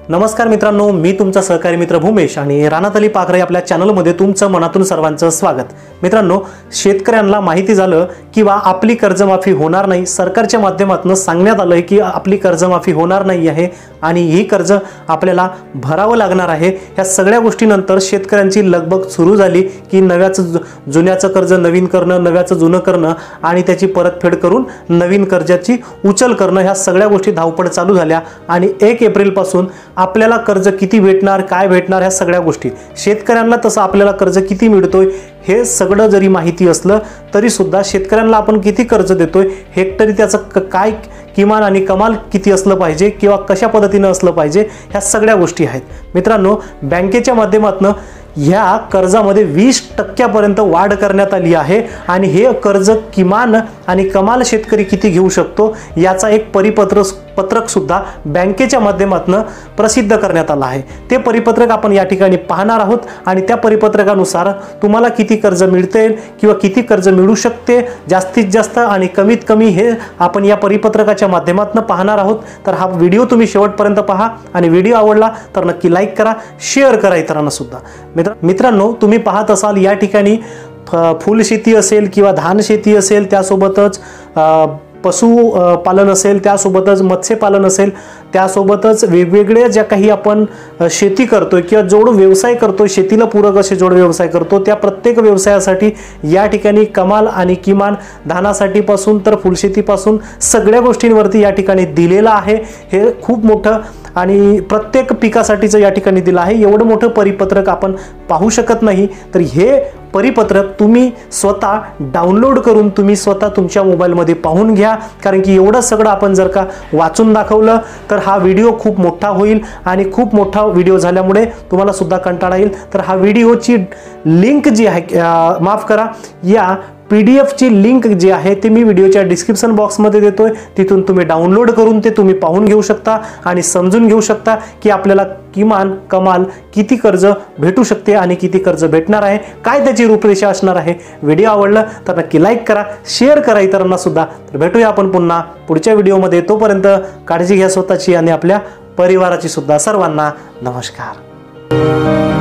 नमस्कार मित्रांनो, मी तुमचा सहकारी मित्र भूमेश आणि रानातली पाखरे आपल्या चॅनलमध्ये तुमचं मनातून सर्वांचं स्वागत। मित्रांनो, शेतकऱ्यांना माहिती झालं किंवा आपली कर्जमाफी होणार नाही, सरकारच्या माध्यमातून सांगण्यात आलं की आपली कर्जमाफी होणार नाही आहे आणि ही कर्ज आपल्याला भरावं लागणार आहे। ह्या सगळ्या गोष्टीनंतर शेतकऱ्यांची लगबग सुरू झाली की नव्याचं जुन्याचं कर्ज नवीन करणं, नव्याचं जुनं करणं आणि त्याची परतफेड करून नवीन कर्जाची उचल करणं, ह्या सगळ्या गोष्टी धावपळ चालू झाल्या आणि 1 एप्रिल पासून आपल्याला कर्ज किती भेटणार, काय भेटणार, ह्या सगळ्या गोष्टी शेतकऱ्यांना तसं आपल्याला कर्ज किती मिळतोय हे सगळं जरी माहिती असलं तरी सुद्धा शेतकऱ्यांना आपण किती कर्ज देतोय, हेक्टरी त्याचं काय किमान आणि कमाल किती असलं पाहिजे किंवा कशा पद्धतीने असलं पाहिजे, ह्या सगळ्या गोष्टी आहेत। मित्रांनो, बँकेच्या माध्यमातून ह्या कर्जामध्ये 20% वाढ करण्यात आली आहे आणि हे कर्ज किमान आणि कमाल शेतकरी किती घेऊ शकतो याचा एक पत्रक सुद्धा बँकेच्या माध्यमातून प्रसिद्ध करण्यात आलं आहे। ते परिपत्रक आपण या ठिकाणी पाहणार आहोत आणि त्या परिपत्रकानुसार तुम्हाला किती कर्ज मिळते किंवा किती कर्ज मिळू शकते, जास्तीत जास्त आणि कमीत कमी, हे आपण या परिपत्रकाच्या माध्यमातून पाहणार आहोत। तर हा व्हिडिओ तुम्ही शेवटपर्यंत पहा आणि व्हिडिओ आवडला तर नक्की लाईक करा, शेअर करा इतरांना सुद्धा। मित्रांनो, तुम्ही पाहत असाल या ठिकाणी फुल शेती असेल किंवा धान शेती असेल, त्यासोबतच पशुपालन असेल, त्यासोबतच मत्स्यपालन असेल, त्यासोबतच वेगवेगळे ज्या काही आपण शेती करतोय किंवा जोड व्यवसाय करतोय, शेतीला पूरक असे जोड व्यवसाय करतो, त्या प्रत्येक व्यवसायासाठी या ठिकाणी कमाल आणि किमान धानासाठी पासून तर फुलशेतीपासून सगळ्या गोष्टींवरती या ठिकाणी दिलेलं आहे। हे खूप मोठं आणि प्रत्येक पिकासाठीचं या ठिकाणी दिलं आहे। एवढं मोठं परिपत्रक आपण पाहू शकत नाही, तर हे परिपत्रक तुम्ही स्वतः डाउनलोड करून तुम्ही स्वतः तुमच्या मोबाईलमध्ये पाहून घ्या, कारण की एवढं सगळं आपण जर का वाचून दाखवलं तर हा व्हिडिओ खूप मोठा होईल आणि खूप मोठा व्हिडिओ झाल्यामुळे तुम्हाला सुद्धा कंटाळा येईल। तर हा व्हिडिओची लिंक जी आहे, माफ करा, या PDF ची लिंक जी आहे ते मी व्हिडिओच्या डिस्क्रिप्शन बॉक्समध्ये देतोय, तिथून तुम्ही डाउनलोड करून ते तुम्ही पाहून घेऊ शकता आणि समजून घेऊ शकता की आपल्याला किमान कमाल किती कर्ज भेटू शकते आणि किती कर्ज भेटणार आहे, काय त्याची रूपरेषा असणार आहे। व्हिडिओ आवडला तर नक्की लाईक करा, शेअर करा इतरांना सुद्धा। तर भेटूया आपण पुन्हा पुढच्या व्हिडिओमध्ये, तोपर्यंत काळजी घ्या स्वतःची आणि आपल्या परिवाराची सुद्धा। सर्वांना नमस्कार।